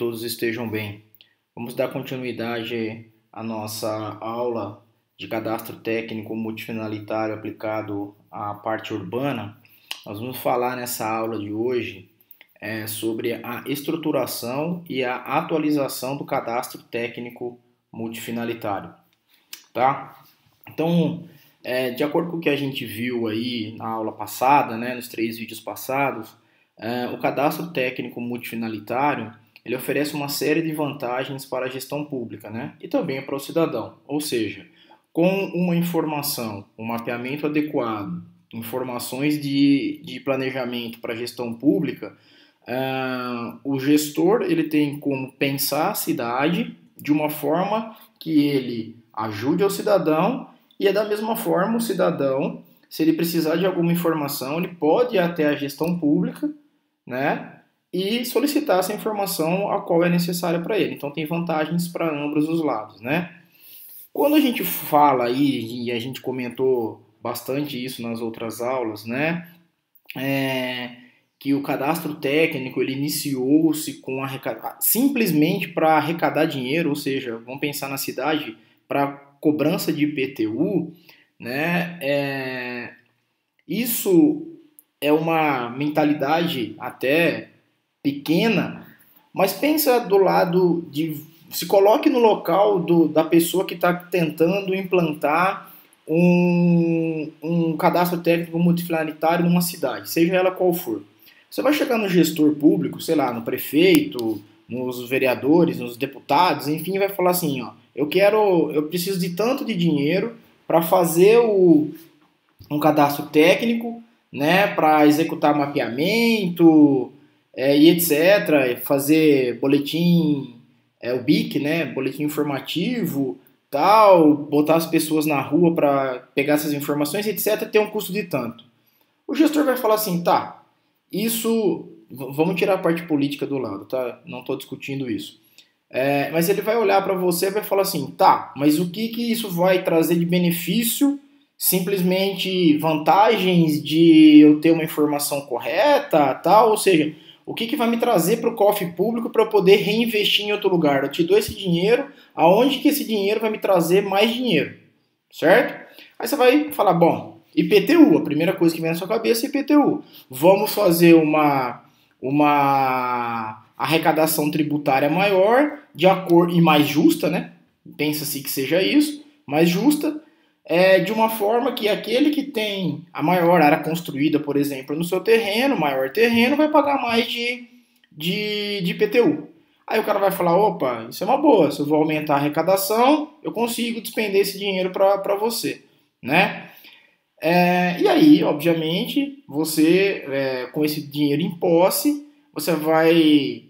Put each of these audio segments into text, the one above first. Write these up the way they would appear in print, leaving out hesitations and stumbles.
todos estejam bem. Vamos dar continuidade à nossa aula de cadastro técnico multifinalitário aplicado à parte urbana. Nós vamos falar nessa aula de hoje sobre a estruturação e a atualização do cadastro técnico multifinalitário, tá? Então, de acordo com o que a gente viu aí na aula passada, né, nos 3 vídeos passados, o cadastro técnico multifinalitário ele oferece uma série de vantagens para a gestão pública, né, e também para o cidadão. Ou seja, com uma informação, um mapeamento adequado, informações de planejamento para a gestão pública, o gestor ele tem como pensar a cidade de uma forma que ele ajude ao cidadão e é da mesma forma o cidadão, se ele precisar de alguma informação, ele pode ir até a gestão pública, né, e solicitar essa informação a qual é necessária para ele. Então tem vantagens para ambos os lados, né? Quando a gente fala aí, e a gente comentou bastante isso nas outras aulas, né, que o cadastro técnico ele iniciou-se com simplesmente para arrecadar dinheiro, ou seja, vamos pensar na cidade para cobrança de IPTU, né? Isso é uma mentalidade até pequena, mas pensa do lado de... Se coloque no local da pessoa que está tentando implantar um cadastro técnico multifinalitário numa cidade, seja ela qual for. Você vai chegar no gestor público, sei lá, no prefeito, nos vereadores, nos deputados, enfim, vai falar assim, ó, eu preciso de tanto de dinheiro para fazer um cadastro técnico, né, para executar mapeamento e etc, fazer boletim, o BIC, né, boletim informativo, tal, botar as pessoas na rua para pegar essas informações, etc, tem um custo de tanto. O gestor vai falar assim, tá, isso, vamos tirar a parte política do lado, tá? Não estou discutindo isso. Mas ele vai olhar para você e vai falar assim, tá, mas o que isso vai trazer de benefício? Simplesmente vantagens de eu ter uma informação correta, tal, ou seja, o que vai me trazer para o cofre público para eu poder reinvestir em outro lugar? Eu te dou esse dinheiro, aonde que esse dinheiro vai me trazer mais dinheiro, certo? Aí você vai falar, bom, IPTU, a primeira coisa que vem na sua cabeça é IPTU. Vamos fazer uma arrecadação tributária maior, de acordo e mais justa, né? Pensa-se que seja isso, mais justa, de uma forma que aquele que tem a maior área construída, por exemplo, no seu terreno, maior terreno, vai pagar mais de IPTU. Aí o cara vai falar, opa, isso é uma boa, se eu vou aumentar a arrecadação, eu consigo despender esse dinheiro para você, né? E aí, obviamente, você, com esse dinheiro em posse, você vai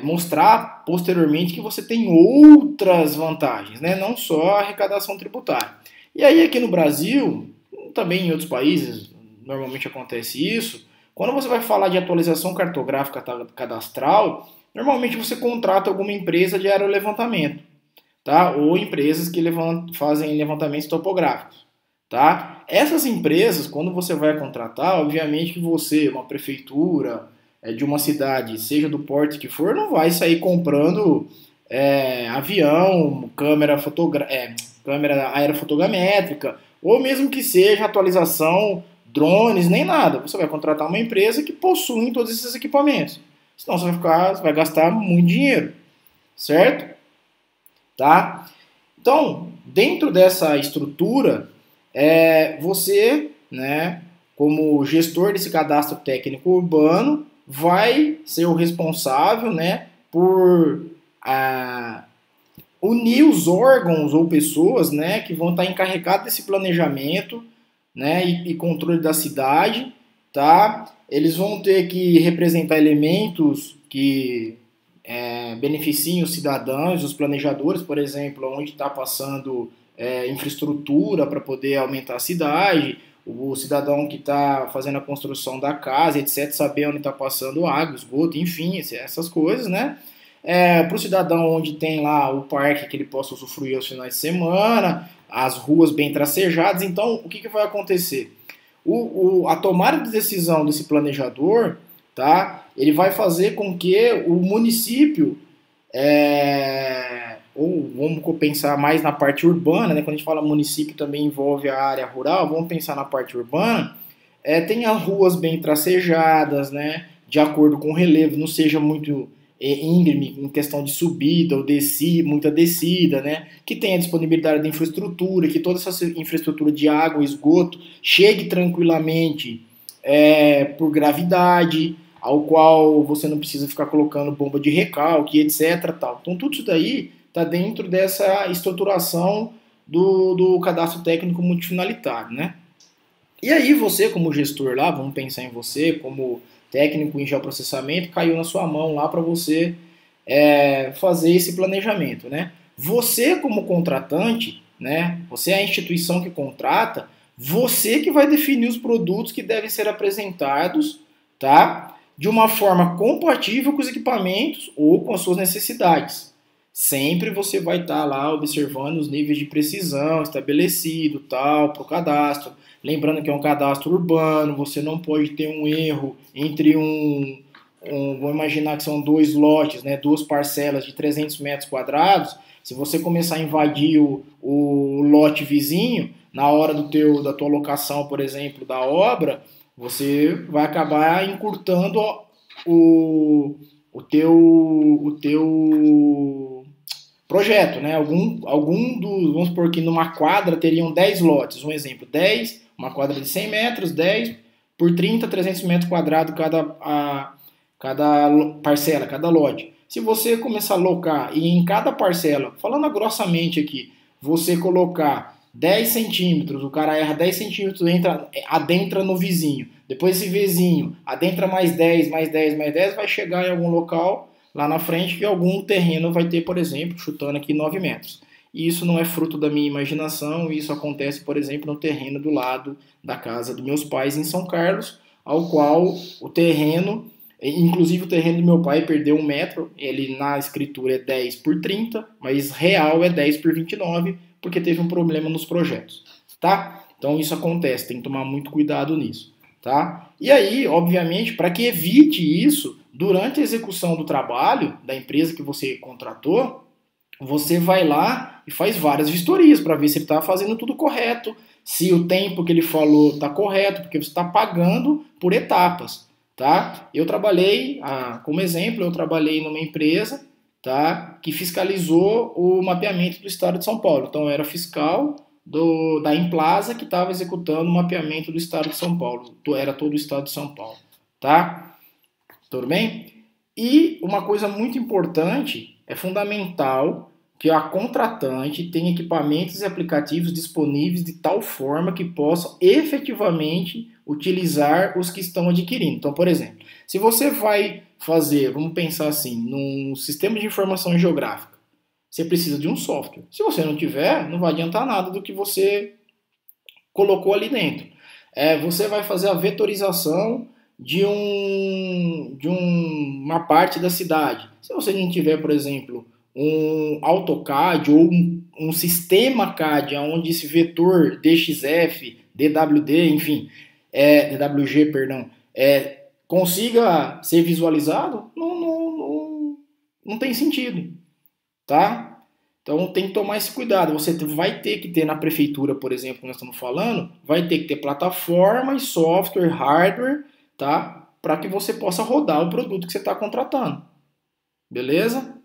mostrar posteriormente que você tem outras vantagens, né? Não só a arrecadação tributária. E aí, aqui no Brasil, também em outros países, normalmente acontece isso, quando você vai falar de atualização cartográfica cadastral, normalmente você contrata alguma empresa de aerolevantamento, tá? Ou empresas que fazem levantamentos topográficos. Tá? Essas empresas, quando você vai contratar, obviamente que você, uma prefeitura de uma cidade, seja do porte que for, não vai sair comprando avião, câmera aerofotogramétrica, ou mesmo que seja atualização, drones, nem nada. Você vai contratar uma empresa que possui todos esses equipamentos. Senão você vai gastar muito dinheiro, certo? Tá? Então, dentro dessa estrutura, você, né, como gestor desse cadastro técnico urbano, vai ser o responsável, né, por unir os órgãos ou pessoas, né, que vão estar encarregados desse planejamento, né, e controle da cidade, tá? Eles vão ter que representar elementos que beneficiem os cidadãos, os planejadores, por exemplo, onde está passando infraestrutura para poder aumentar a cidade, o cidadão que está fazendo a construção da casa, etc., saber onde está passando água, esgoto, enfim, essas coisas, né? Para o cidadão onde tem lá o parque que ele possa usufruir aos finais de semana, as ruas bem tracejadas. Então, o que vai acontecer? A tomada de decisão desse planejador, tá? Ele vai fazer com que o município Ou vamos pensar mais na parte urbana, né? Quando a gente fala município também envolve a área rural, vamos pensar na parte urbana. Tem as ruas bem tracejadas, né? De acordo com o relevo, não seja muito íngreme em questão de subida ou muita descida, né? Que tenha disponibilidade de infraestrutura, que toda essa infraestrutura de água, esgoto, chegue tranquilamente por gravidade, ao qual você não precisa ficar colocando bomba de recalque, etc. Tal. Então tudo isso daí está dentro dessa estruturação do cadastro técnico multifinalitário, né? E aí você, como gestor lá, vamos pensar em você, como técnico em geoprocessamento, caiu na sua mão lá para você fazer esse planejamento, né? Você, como contratante, né? Você é a instituição que contrata, você que vai definir os produtos que devem ser apresentados, tá? De uma forma compatível com os equipamentos ou com as suas necessidades. Sempre você vai estar lá observando os níveis de precisão estabelecido, tal, para o cadastro. Lembrando que é um cadastro urbano, você não pode ter um erro entre vou imaginar que são dois lotes, né, duas parcelas de 300 metros quadrados. Se você começar a invadir o lote vizinho, na hora da tua locação, por exemplo, da obra, você vai acabar encurtando o teu projeto, né? Vamos supor que numa quadra teriam 10 lotes, um exemplo, 10, uma quadra de 100 metros, 10 por 30, 300 metros quadrados cada parcela, cada lote. Se você começar a locar e em cada parcela, falando grossamente aqui, você colocar 10 centímetros, o cara erra 10 centímetros, adentra no vizinho. Depois esse vizinho adentra mais 10, mais 10, mais 10, vai chegar em algum local lá na frente que algum terreno vai ter, por exemplo, chutando aqui 9 metros. E isso não é fruto da minha imaginação, isso acontece, por exemplo, no terreno do lado da casa dos meus pais em São Carlos, ao qual o terreno, inclusive o terreno do meu pai perdeu 1 metro, ele na escritura é 10 por 30, mas real é 10 por 29, porque teve um problema nos projetos, tá? Então isso acontece, tem que tomar muito cuidado nisso, tá? E aí, obviamente, para que evite isso, durante a execução do trabalho da empresa que você contratou, você vai lá e faz várias vistorias para ver se ele está fazendo tudo correto, se o tempo que ele falou está correto, porque você está pagando por etapas, tá? Eu trabalhei, como exemplo, eu trabalhei numa empresa, tá, que fiscalizou o mapeamento do estado de São Paulo. Então eu era fiscal da Implaza que estava executando o mapeamento do estado de São Paulo. Era todo o estado de São Paulo, tá? Tudo bem? E uma coisa muito importante, é fundamental que a contratante tenha equipamentos e aplicativos disponíveis de tal forma que possam efetivamente utilizar os que estão adquirindo. Então, por exemplo, se você vai fazer, vamos pensar assim, num sistema de informação geográfica, você precisa de um software. Se você não tiver, não vai adiantar nada do que você colocou ali dentro. Você vai fazer a vetorização de uma parte da cidade. Se você não tiver, por exemplo, um AutoCAD ou um sistema CAD onde esse vetor DXF, DWD, enfim, DWG, perdão, consiga ser visualizado, não tem sentido, tá? Então tem que tomar esse cuidado. Você vai ter que ter na prefeitura, por exemplo, que nós estamos falando, vai ter que ter plataforma e software, hardware, tá? Para que você possa rodar o produto que você está contratando. Beleza?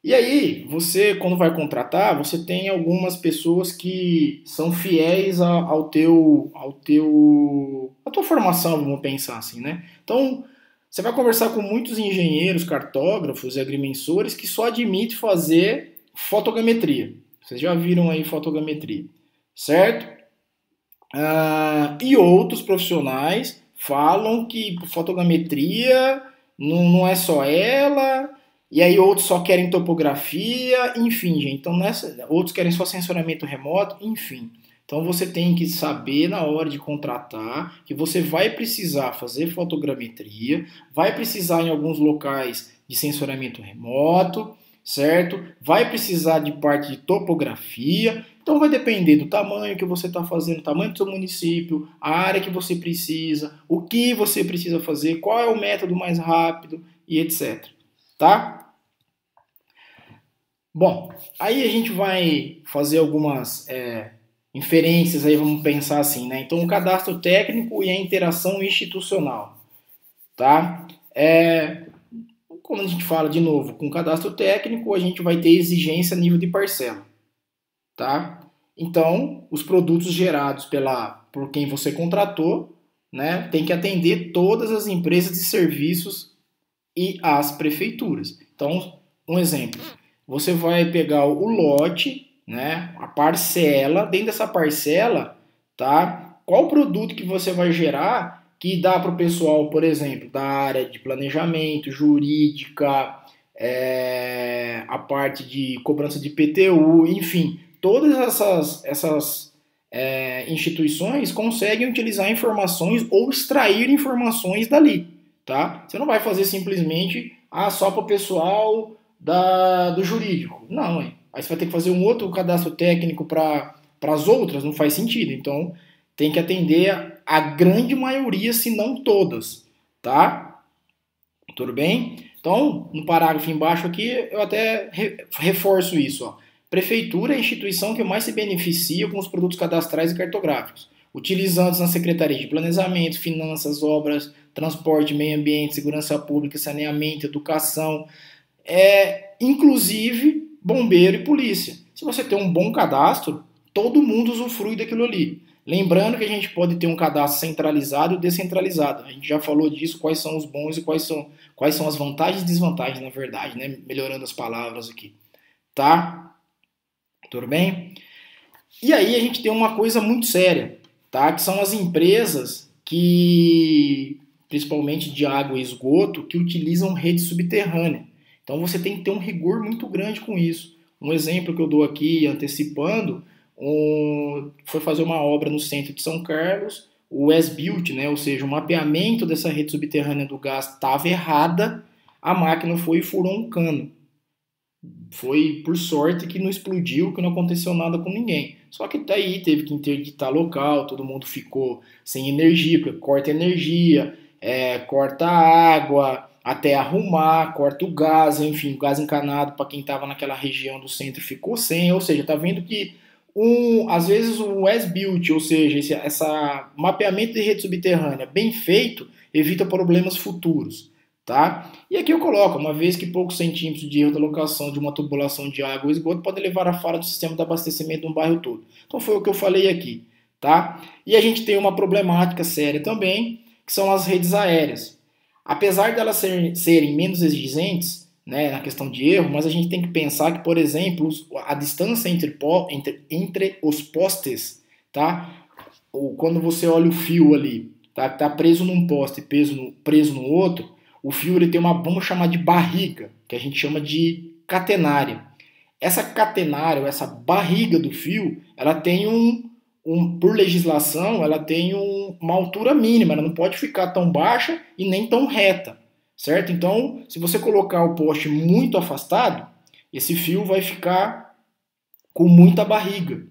E aí, você, quando vai contratar, você tem algumas pessoas que são fiéis à tua formação, vamos pensar assim, né? Então, você vai conversar com muitos engenheiros, cartógrafos e agrimensores que só admitem fazer fotogrametria. Vocês já viram aí fotogrametria, certo? E outros profissionais falam que fotogrametria não é só ela, e aí outros só querem topografia, enfim, gente. Então, outros querem só sensoramento remoto, enfim. Então você tem que saber na hora de contratar que você vai precisar fazer fotogrametria, vai precisar em alguns locais de sensoramento remoto, certo? Vai precisar de parte de topografia. Então vai depender do tamanho que você está fazendo, o tamanho do seu município, a área que você precisa, o que você precisa fazer, qual é o método mais rápido e etc. Tá? Bom, aí a gente vai fazer algumas inferências, aí vamos pensar assim, né? Então, o cadastro técnico e a interação institucional, tá? Como a gente fala de novo, com cadastro técnico, a gente vai ter exigência a nível de parcela, tá? Então, os produtos gerados por quem você contratou, né, tem que atender todas as empresas de serviços e as prefeituras. Então, um exemplo, você vai pegar o lote, né, a parcela, dentro dessa parcela, tá? Qual produto que você vai gerar que dá para o pessoal, por exemplo, da área de planejamento, jurídica, a parte de cobrança de PTU, enfim, todas essas instituições conseguem utilizar informações ou extrair informações dali, tá? Você não vai fazer simplesmente só para o pessoal do jurídico. Não, hein? Aí você vai ter que fazer um outro cadastro técnico para as outras, não faz sentido. Então, tem que atender a grande maioria, se não todas, tá? Tudo bem? Então, no parágrafo embaixo aqui, eu até reforço isso. Ó. Prefeitura é a instituição que mais se beneficia com os produtos cadastrais e cartográficos, utilizando na Secretaria de Planejamento, Finanças, Obras, Transporte, Meio Ambiente, Segurança Pública, Saneamento, Educação, inclusive bombeiro e polícia. Se você tem um bom cadastro, todo mundo usufrui daquilo ali. Lembrando que a gente pode ter um cadastro centralizado e descentralizado. A gente já falou disso, quais são os bons e quais são as vantagens e desvantagens, na verdade, né? Melhorando as palavras aqui. Tá? Tudo bem? E aí a gente tem uma coisa muito séria, tá? Que são as empresas que, principalmente de água e esgoto, que utilizam rede subterrânea. Então você tem que ter um rigor muito grande com isso. Um exemplo que eu dou aqui, antecipando, foi fazer uma obra no centro de São Carlos, o as-built, né, ou seja, o mapeamento dessa rede subterrânea do gás estava errada, a máquina foi e furou um cano. Foi por sorte que não explodiu, que não aconteceu nada com ninguém. Só que daí teve que interditar local, todo mundo ficou sem energia, porque corta energia, corta água, até arrumar, corta o gás, enfim, o gás encanado para quem estava naquela região do centro ficou sem, ou seja, tá vendo que às vezes o as-built, ou seja, essa mapeamento de rede subterrânea bem feito, evita problemas futuros. Tá? E aqui eu coloco, uma vez que poucos centímetros de erro da locação de uma tubulação de água ou esgoto pode levar à falha do sistema de abastecimento de um bairro todo. Então foi o que eu falei aqui. Tá? E a gente tem uma problemática séria também, que são as redes aéreas. Apesar de elas serem menos exigentes, né, na questão de erro, mas a gente tem que pensar que, por exemplo, a distância entre os postes, tá? Ou quando você olha o fio ali, tá, que está preso num poste e preso no outro, o fio ele tem vamos chamar de barriga, que a gente chama de catenária. Essa catenária, essa barriga do fio, ela tem por legislação, ela tem uma altura mínima, ela não pode ficar tão baixa e nem tão reta, certo? Então, se você colocar o poste muito afastado, esse fio vai ficar com muita barriga,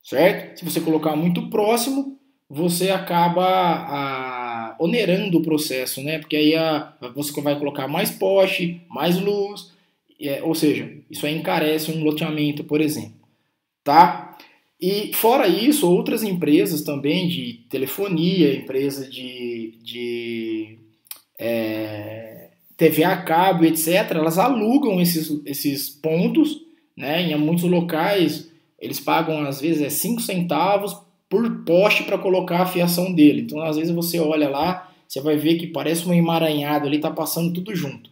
certo? Se você colocar muito próximo, você acaba onerando o processo, né? Porque aí você vai colocar mais poste, mais luz, ou seja, isso aí encarece um loteamento, por exemplo, tá? E fora isso, outras empresas também de telefonia, empresa de TV a cabo, etc., elas alugam esses pontos, né? Em muitos locais eles pagam às vezes 5 centavos por poste para colocar a fiação dele. Então às vezes você olha lá, você vai ver que parece um emaranhado ali, tá passando tudo junto.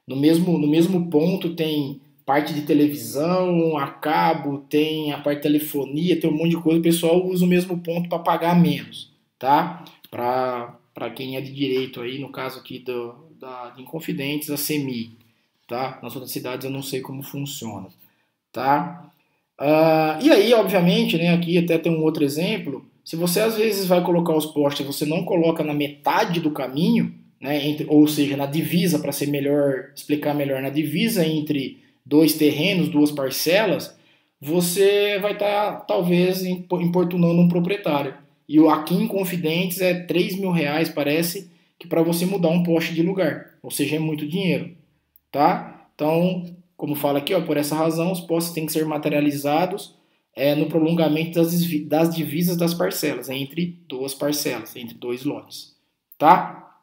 No mesmo ponto tem parte de televisão, a cabo, tem a parte de telefonia, tem um monte de coisa, o pessoal usa o mesmo ponto para pagar menos, tá? Para quem é de direito aí, no caso aqui de Inconfidentes, a CEMIG, tá? Nas outras cidades eu não sei como funciona, tá? E aí, obviamente, né, aqui até tem um outro exemplo, se você às vezes vai colocar os postes e você não coloca na metade do caminho, né, ou seja, na divisa, para ser melhor, explicar melhor, na divisa entre dois terrenos, duas parcelas, você vai estar talvez importunando um proprietário. E aqui em Confidentes é R$ 3.000, parece, que para você mudar um poste de lugar. Ou seja, é muito dinheiro, tá? Então, como fala aqui, ó, por essa razão, os posses têm que ser materializados no prolongamento das divisas das parcelas, entre duas parcelas, entre dois lotes. Tá?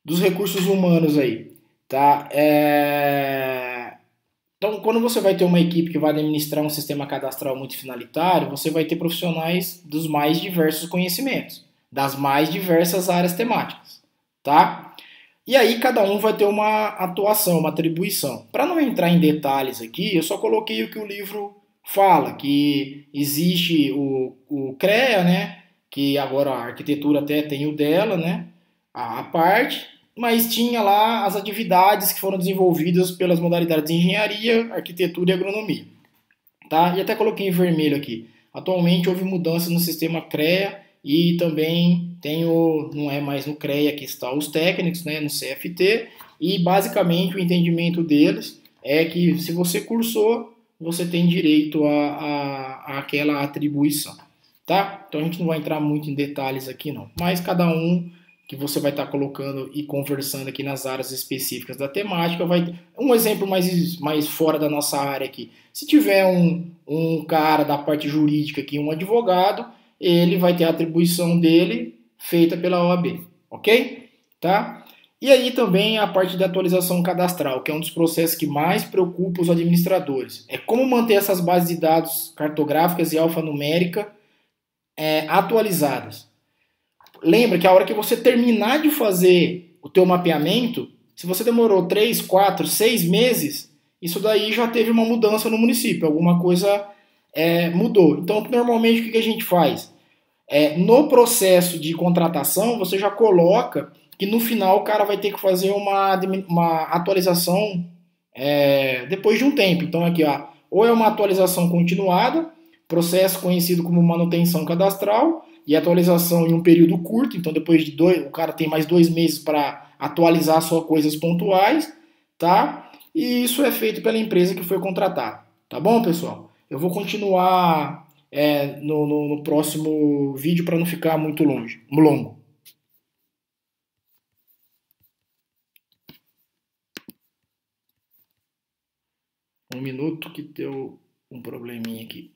Dos recursos humanos aí. Tá? Então, quando você vai ter uma equipe que vai administrar um sistema cadastral multifinalitário, você vai ter profissionais dos mais diversos conhecimentos, das mais diversas áreas temáticas. Tá? E aí cada um vai ter uma atuação, uma atribuição. Para não entrar em detalhes aqui, eu só coloquei o que o livro fala, que existe o CREA, né? Que agora a arquitetura até tem o dela, né? A parte, mas tinha lá as atividades que foram desenvolvidas pelas modalidades de engenharia, arquitetura e agronomia. Tá? E até coloquei em vermelho aqui. Atualmente houve mudança no sistema CREA e também tem não é mais no CREA que está os técnicos, né, no CFT, e basicamente o entendimento deles é que se você cursou, você tem direito a aquela atribuição. Tá? Então a gente não vai entrar muito em detalhes aqui não, mas cada um que você vai estar colocando e conversando aqui nas áreas específicas da temática. Um exemplo mais fora da nossa área aqui. Se tiver um cara da parte jurídica aqui, um advogado, ele vai ter a atribuição dele feita pela OAB, ok? Tá? E aí também a parte de atualização cadastral, que é um dos processos que mais preocupa os administradores. É como manter essas bases de dados cartográficas e alfanumérica atualizadas. Lembra que a hora que você terminar de fazer o teu mapeamento, se você demorou 3, 4, 6 meses, isso daí já teve uma mudança no município, alguma coisa mudou. Então, normalmente, o que a gente faz? No processo de contratação, você já coloca que no final o cara vai ter que fazer uma atualização depois de um tempo. Então, aqui, ó, ou é uma atualização continuada, processo conhecido como manutenção cadastral, e atualização em um período curto, então depois de o cara tem mais 2 meses para atualizar só coisas pontuais, tá? E isso é feito pela empresa que foi contratada, tá bom, pessoal? Eu vou continuar no próximo vídeo para não ficar muito longo. 1 minuto que deu um probleminha aqui.